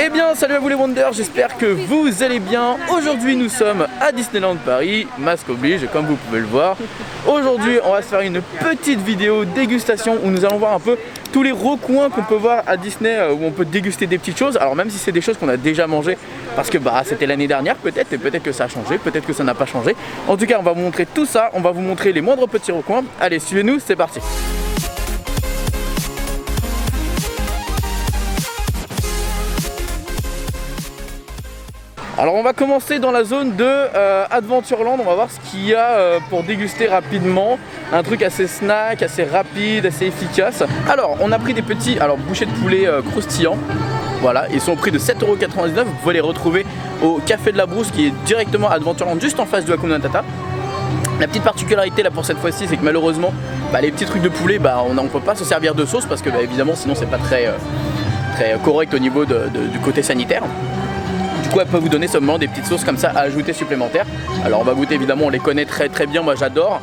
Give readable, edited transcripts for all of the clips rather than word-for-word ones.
Eh bien salut à vous les Wonders, j'espère que vous allez bien. Aujourd'hui nous sommes à Disneyland Paris, masque oblige comme vous pouvez le voir. Aujourd'hui on va se faire une petite vidéo dégustation où nous allons voir un peu tous les recoins qu'on peut voir à Disney où on peut déguster des petites choses. Alors même si c'est des choses qu'on a déjà mangées parce que c'était l'année dernière peut-être, et peut-être que ça a changé, peut-être que ça n'a pas changé. En tout cas on va vous montrer tout ça, on va vous montrer les moindres petits recoins. Allez suivez-nous, c'est parti. Alors on va commencer dans la zone de Adventureland, on va voir ce qu'il y a pour déguster rapidement. Un truc assez snack, assez rapide, assez efficace. Alors on a pris des petits bouchées de poulet croustillants. Voilà, ils sont au prix de 7,99 €. Vous pouvez les retrouver au Café de la Brousse qui est directement à Adventureland, juste en face de Hakuna Matata. La petite particularité là pour cette fois-ci, c'est que malheureusement les petits trucs de poulet, on ne peut pas se servir de sauce parce que évidemment sinon c'est pas très correct au niveau du côté sanitaire. Du coup elle peut vous donner seulement des petites sauces comme ça à ajouter supplémentaires. Alors on va goûter, évidemment on les connaît très bien, moi j'adore.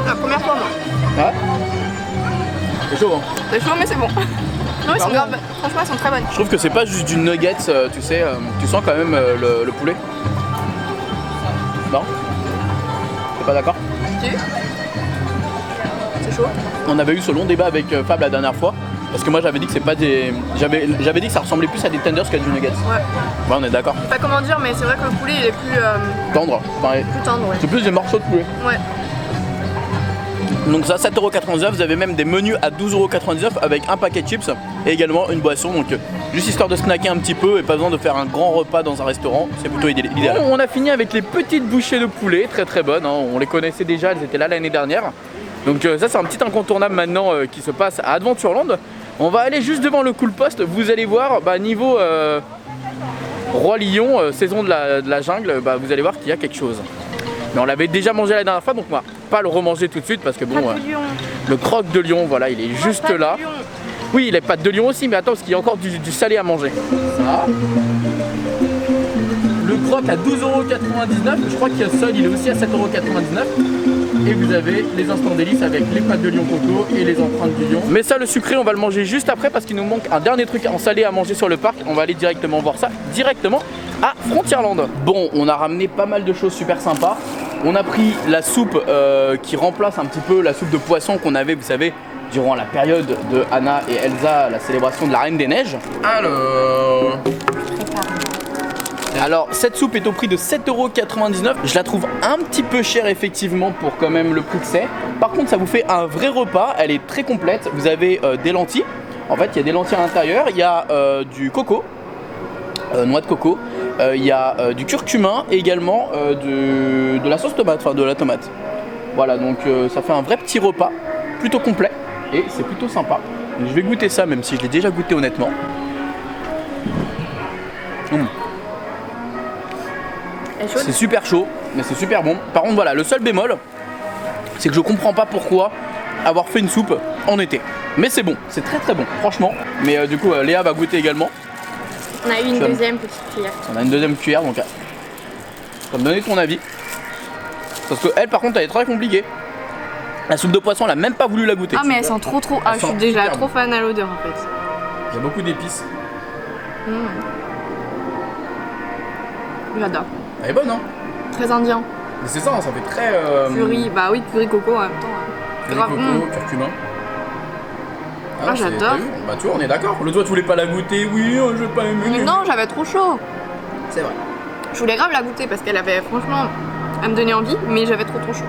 La première fois moi. Ouais. C'est chaud hein. C'est chaud mais c'est bon. Non ils sont graves, franchement elles sont très bonnes. Je trouve que c'est pas juste du nuggets, tu sais, tu sens quand même le poulet. Non? T'es pas d'accord? Si. C'est chaud. On avait eu ce long débat avec Fab la dernière fois. Parce que moi j'avais dit que c'est pas des. J'avais dit que ça ressemblait plus à des tenders qu'à du nuggets. Ouais. Ouais on est d'accord. Je sais pas comment dire mais c'est vrai que le poulet il est plus tendre, pareil. Plus tendre ouais. C'est plus des morceaux de poulet. Ouais. Donc ça 7,99 €, vous avez même des menus à 12,99 € avec un paquet de chips et également une boisson. Donc juste histoire de snacker un petit peu et pas besoin de faire un grand repas dans un restaurant, c'est plutôt idéal. Bon, on a fini avec les petites bouchées de poulet, très bonnes, hein. On les connaissait déjà, elles étaient là l'année dernière. Donc ça c'est un petit incontournable maintenant qui se passe à Adventureland. On va aller juste devant le Cool Post, vous allez voir niveau Roi Lion, saison de la jungle, vous allez voir qu'il y a quelque chose. Mais on l'avait déjà mangé la dernière fois donc on va pas le remanger tout de suite parce que bon, le croque de lion, voilà, il est juste là. Oui, il a pas de lion aussi, mais attends parce qu'il y a encore du salé à manger. Ça. Le croque à 12,99 €, je crois qu'il y a seul, il est aussi à 7,99 €. Et vous avez les instants délices avec les pâtes de lion coco et les empreintes du lion. Mais ça, le sucré, on va le manger juste après parce qu'il nous manque un dernier truc en salé à manger sur le parc. On va aller directement voir ça, directement à Frontierland. Bon, on a ramené pas mal de choses super sympas. On a pris la soupe qui remplace un petit peu la soupe de poisson qu'on avait, vous savez, durant la période de Anna et Elsa, la célébration de la Reine des Neiges. Alors cette soupe est au prix de 7,99 €. Je la trouve un petit peu chère effectivement pour quand même le prix que c'est. Par contre ça vous fait un vrai repas, elle est très complète. Vous avez des lentilles, en fait il y a des lentilles à l'intérieur, il y a du coco, noix de coco, il y a du curcuma et également de la sauce tomate, enfin de la tomate. Voilà donc ça fait un vrai petit repas, plutôt complet et c'est plutôt sympa. Donc, je vais goûter ça même si je l'ai déjà goûté honnêtement. C'est super chaud, mais c'est super bon. Par contre voilà, le seul bémol, c'est que je comprends pas pourquoi avoir fait une soupe en été. Mais c'est bon, c'est très bon, franchement. Mais du coup, Léa va goûter également. On a eu une deuxième petite cuillère. On a une deuxième cuillère, donc tu vas me donner ton avis. Parce que elle, par contre, elle est très compliquée. La soupe de poisson, elle a même pas voulu la goûter. Ah mais elle sent trop. Ah, je suis déjà trop fan à l'odeur en fait. Il y a beaucoup d'épices. J'adore. Elle est bonne hein. Très indien. Mais c'est ça, ça fait très... Curry, oui, curry coco en même temps. Curry coco, curcuma. Ah j'adore. Tu vois, on est d'accord. Le toi tu voulais pas la goûter, oui, je vais pas aimer. Mais non, j'avais trop chaud. C'est vrai. Je voulais grave la goûter parce qu'elle avait franchement à me donner envie, mais j'avais trop chaud.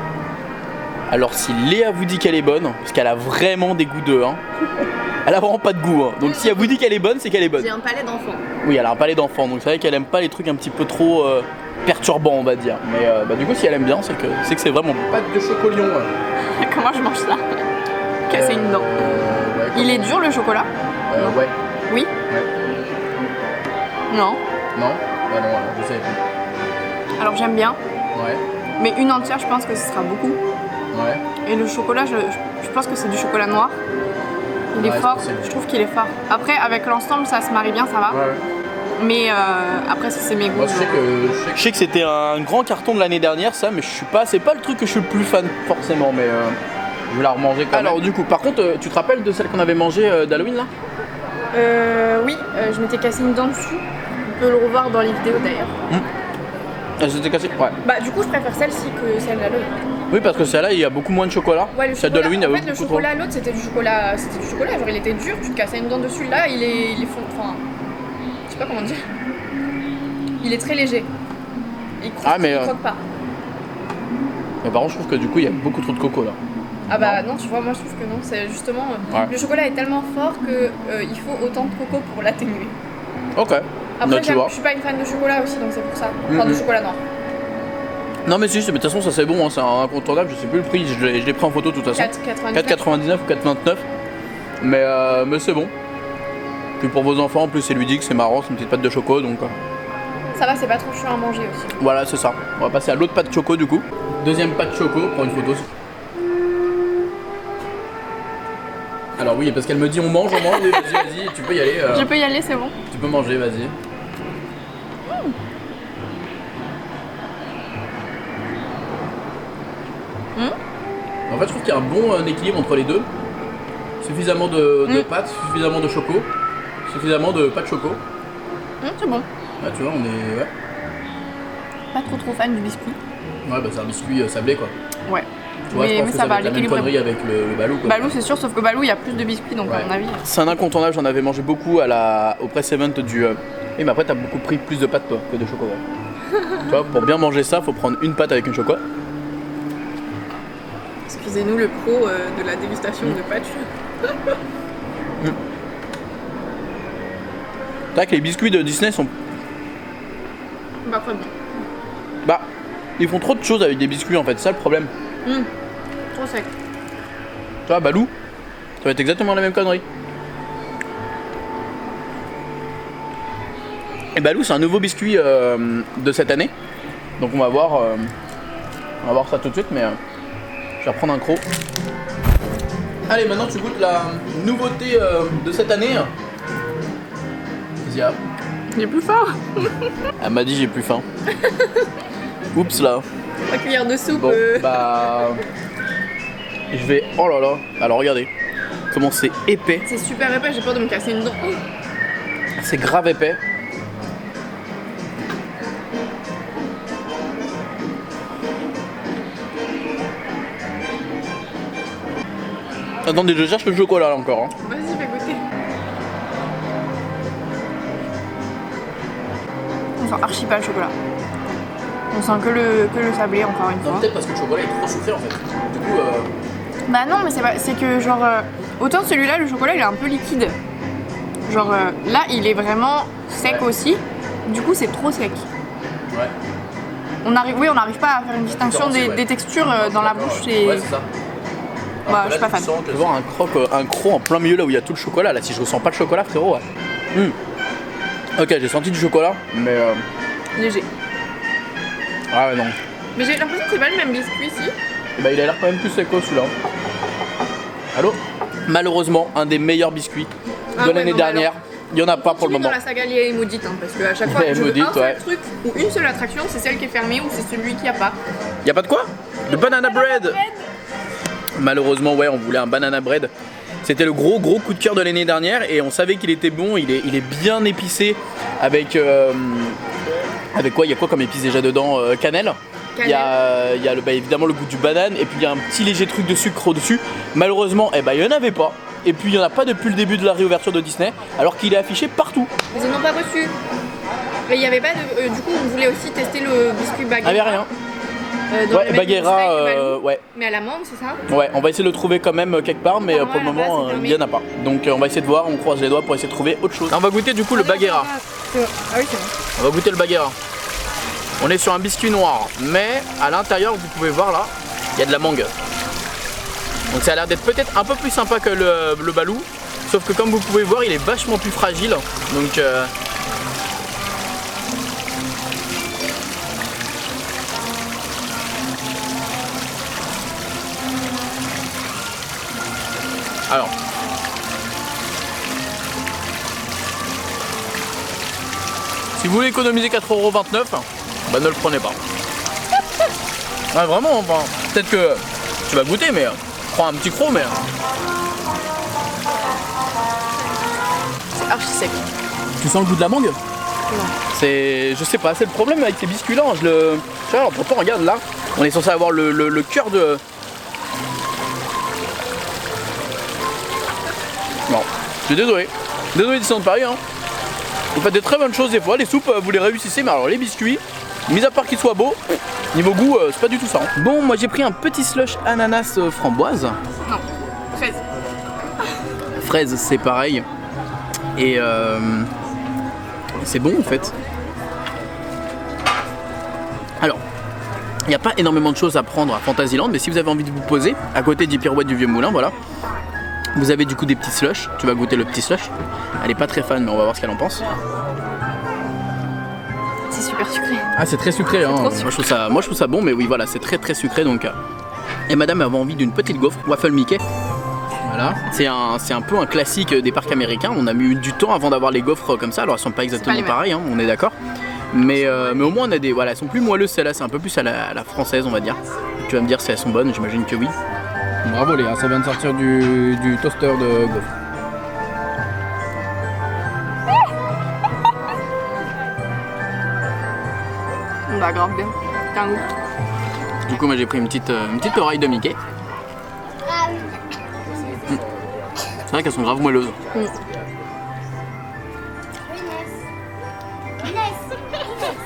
Alors si Léa vous dit qu'elle est bonne, parce qu'elle a vraiment des goûts d'œufs, hein. Elle a vraiment pas de goût, hein. Donc si elle vous dit qu'elle est bonne, c'est qu'elle est bonne. J'ai un palais d'enfant. Oui, elle a un palais d'enfant, donc c'est vrai qu'elle aime pas les trucs un petit peu trop perturbants, on va dire. Mais du coup, si elle aime bien, c'est que c'est vraiment bon. Pâte de chocolion. Comment je mange ça? Casser une dent. Ouais, il est dur le chocolat? Ouais. Oui? Ouais. Non. Non? Bah non, je sais pas. Alors j'aime bien. Ouais. Mais une entière, je pense que ce sera beaucoup. Ouais. Et le chocolat, je pense que c'est du chocolat noir. Il est fort, je trouve qu'il est fort. Après, avec l'ensemble, ça se marie bien, ça va. Ouais. Mais après, c'est mes goûts. Moi, je sais que c'était un grand carton de l'année dernière, ça, mais je suis pas. C'est pas le truc que je suis le plus fan, forcément, mais je vais la remanger quand même. Alors, du coup, par contre, tu te rappelles de celle qu'on avait mangée d'Halloween là? Oui, je m'étais cassé une dent dessus. On peut le revoir dans les vidéos d'ailleurs. Elle s'était cassée? Ouais. Bah du coup je préfère celle-ci que celle d'Halloween. Oui, parce que celle-là il y a beaucoup moins de chocolat. Ouais, celle d'Halloween il y a beaucoup le chocolat, l'autre c'était du chocolat, genre il était dur, tu te cassais une dent dessus. Là il est enfin, je sais pas comment dire. Il est très léger. Il croque pas. Mais par contre je trouve que du coup il y a beaucoup trop de coco là. Ah bah non, tu vois, moi je trouve que non, c'est justement le chocolat est tellement fort que il faut autant de coco pour l'atténuer. Ok. Après je suis pas une fan de chocolat aussi, donc c'est pour ça. Enfin de chocolat noir. Non mais si, mais de toute façon ça c'est bon, hein, c'est un incontournable, je sais plus le prix, je l'ai pris en photo de toute façon. 4,99 ou 4,29. Mais c'est bon. Puis pour vos enfants en plus c'est ludique, c'est marrant, c'est une petite pâte de choco donc. Ça va, c'est pas trop chiant à manger aussi. Voilà, c'est ça. On va passer à l'autre pâte choco du coup. Deuxième pâte choco, prends une photo. Alors oui, parce qu'elle me dit on mange, oui, vas-y, tu peux y aller. Je peux y aller, c'est bon. Tu peux manger, vas-y. En fait, je trouve qu'il y a un bon équilibre entre les deux. Suffisamment de pâte, suffisamment de choco, suffisamment de pâte choco. C'est bon. Ouais, tu vois, on est. Ouais. Pas trop fan du biscuit. Ouais, bah c'est un biscuit sablé quoi. Ouais. Tu vois, mais ça va, l'équilibre. Avec le Balou quoi. Balou, c'est sûr, sauf que Balou, il y a plus de biscuits donc à mon avis. C'est un incontournable, j'en avais mangé beaucoup au press event du. Oui, mais après, t'as beaucoup pris plus de pâtes toi que de chocolat. Tu vois, pour bien manger ça, faut prendre une pâte avec une chocolat. Excusez-nous le pro de la dégustation de pâtes. C'est vrai que les biscuits de Disney sont. Bah, pas bon. Bah, ils font trop de choses avec des biscuits en fait, c'est ça le problème. Trop sec. Tu vois, Balou, ça va être exactement la même connerie. Et Balou, c'est un nouveau biscuit de cette année. Donc on va voir ça tout de suite, mais je vais reprendre un croc. Allez, maintenant tu goûtes la nouveauté de cette année. Zia. J'ai plus faim. Elle m'a dit j'ai plus faim. Oups là. La cuillère de soupe. Bon, bah. Je vais. Oh là là. Alors regardez. Comment c'est épais. C'est super épais, j'ai peur de me casser une dent. C'est grave épais. Attendez, je cherche le chocolat là encore. Hein. Vas-y, fais goûter. On sent archi pas le chocolat. On sent que le sablé encore une fois. Peut-être parce que le chocolat est trop sucré en fait. Du coup. Bah non, mais c'est que genre autant celui-là le chocolat il est un peu liquide. Genre là il est vraiment sec aussi. Du coup c'est trop sec. Ouais. On n'arrive pas à faire une distinction des textures dans la bouche. Et... Ouais, c'est ça. Bah, je suis pas fan. Je vais voir un croc en plein milieu là où il y a tout le chocolat. Là, si je ressens pas le chocolat, frérot. Ouais. Ok, j'ai senti du chocolat, mais. Léger. Ah ouais, non. Mais j'ai l'impression que c'est pas le même biscuit ici. Bah, il a l'air quand même plus seco celui-là. Allô? Malheureusement, un des meilleurs biscuits de l'année dernière. Il y en a pas pour le moment. Dans la saga liée à Maudite, hein, parce qu'à chaque fois que je veux un seul truc ou une seule attraction, c'est celle qui est fermée ou c'est celui qui a pas. Y a pas de quoi? De banana bread. Malheureusement, ouais, on voulait un banana bread. C'était le gros coup de cœur de l'année dernière et on savait qu'il était bon. Il est bien épicé avec quoi? Il y a quoi comme épice déjà dedans? Cannelle. Il y a évidemment le goût du banane et puis il y a un petit léger truc de sucre au-dessus. Malheureusement, il n'y en avait pas. Et puis il n'y en a pas depuis le début de la réouverture de Disney, alors qu'il est affiché partout. Ils n'ont pas reçu. Mais il n'y avait pas de. Du coup, on voulait aussi tester le biscuit Bagheera. Il n'y avait rien. Ouais, Bagheera, ouais. Mais à la mangue, c'est ça? Ouais, on va essayer de le trouver quand même quelque part, mais pour le moment, il n'y en a pas. Donc on va essayer de voir, on croise les doigts pour essayer de trouver autre chose. On va goûter du coup le Bagheera. Ah oui, c'est bon. On va goûter le Bagheera. On est sur un biscuit noir, mais à l'intérieur, vous pouvez voir là, il y a de la mangue. Donc ça a l'air d'être peut-être un peu plus sympa que le Balou, sauf que comme vous pouvez voir, il est vachement plus fragile. Donc alors, si vous voulez économiser 4,29€, bah ne le prenez pas. Ouais, vraiment, enfin, peut-être que tu vas goûter, mais prends un petit croc, mais. C'est Tu sens le goût de la mangue? Non. Je sais pas, c'est le problème avec ces biscuits là. Tu vois, alors pourtant regarde là, on est censé avoir le cœur de. Non, je suis désolé. Désolé Disneyland Paris hein. Vous faites des très bonnes choses des fois, les soupes vous les réussissez, mais alors les biscuits, mis à part qu'ils soient beaux, niveau goût c'est pas du tout ça. Hein. Bon, moi j'ai pris un petit slush ananas framboise. Non, fraise. Fraise c'est pareil. Et c'est bon en fait. Alors, il n'y a pas énormément de choses à prendre à Fantasyland, mais si vous avez envie de vous poser à côté du pirouette du Vieux Moulin, voilà. Vous avez du coup des petits slushs, tu vas goûter le petit slush. Elle est pas très fan mais on va voir ce qu'elle en pense. C'est super sucré. Ah c'est très sucré hein. Trop sucré. Moi je trouve ça bon mais oui voilà c'est très sucré donc. Et madame avait envie d'une petite gaufre, waffle Mickey. Voilà. C'est un peu un classique des parcs américains, on a mis du temps avant d'avoir les gaufres comme ça, alors elles sont pas exactement pareilles hein, on est d'accord. Mais au moins on a des. Voilà, elles sont plus moelleuses celles-là, c'est un peu plus à la française on va dire. Tu vas me dire si elles sont bonnes, j'imagine que oui. Bravo Léa, ça vient de sortir du toaster de gaufre. Bah grave bien, t'as un goût. Du coup moi j'ai pris une petite oreille de Mickey. C'est vrai qu'elles sont grave moelleuses.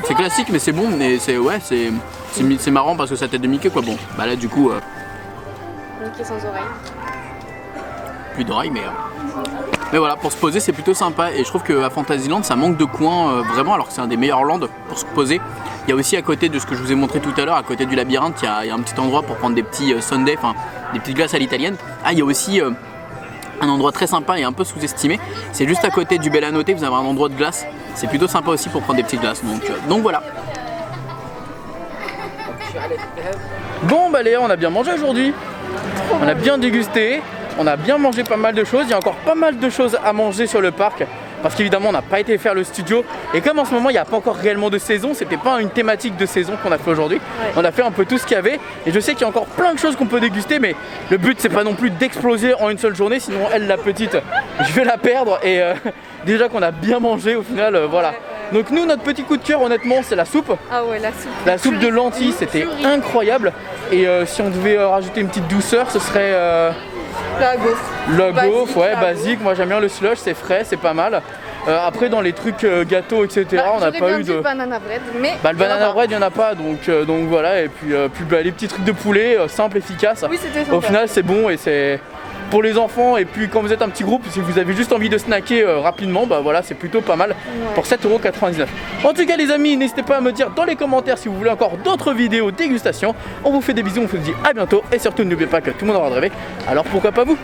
C'est classique mais c'est bon, mais c'est marrant parce que ça tête de Mickey quoi. Bon, bah là du coup. Mickey sans oreille. Plus d'oreilles mais voilà, pour se poser c'est plutôt sympa et je trouve qu'à Fantasyland ça manque de coins vraiment alors que c'est un des meilleurs lands pour se poser. Il y a aussi à côté de ce que je vous ai montré tout à l'heure, à côté du labyrinthe, il y a un petit endroit pour prendre des petits sundaes, enfin des petites glaces à l'italienne. Ah, il y a aussi un endroit très sympa et un peu sous-estimé, c'est juste à côté du Bella Notte, vous avez un endroit de glace, c'est plutôt sympa aussi pour prendre des petites glaces, donc voilà. Bon bah Léa, on a bien mangé aujourd'hui, on a bien dégusté, on a bien mangé pas mal de choses, il y a encore pas mal de choses à manger sur le parc. Parce qu'évidemment on n'a pas été faire le studio et comme en ce moment il n'y a pas encore réellement de saison, c'était pas une thématique de saison qu'on a fait aujourd'hui, on a fait un peu tout ce qu'il y avait et je sais qu'il y a encore plein de choses qu'on peut déguster mais le but c'est pas non plus d'exploser en une seule journée sinon elle la petite je vais la perdre et déjà qu'on a bien mangé au final voilà. Donc nous notre petit coup de cœur honnêtement c'est la soupe. Ah ouais la soupe. La soupe de lentilles c'était incroyable et si on devait rajouter une petite douceur ce serait la gaufre. La gaufre, ouais, basique. Moi j'aime bien le slush, c'est frais, c'est pas mal. Après dans les trucs gâteaux, etc. on n'a pas eu de. Le banana bread, mais. Bah le banana bread, il n'y en a pas, donc voilà. Et puis les petits trucs de poulet, simples, efficaces. Oui, c'était sympa. Au final, c'est bon et c'est pour les enfants. Et puis quand vous êtes un petit groupe, si vous avez juste envie de snacker rapidement, bah voilà, c'est plutôt pas mal pour 7,99 €. En tout cas, les amis, n'hésitez pas à me dire dans les commentaires si vous voulez encore d'autres vidéos dégustation. On vous fait des bisous, on vous dit à bientôt et surtout n'oubliez pas que tout le monde aura rêvé. Alors pourquoi pas vous?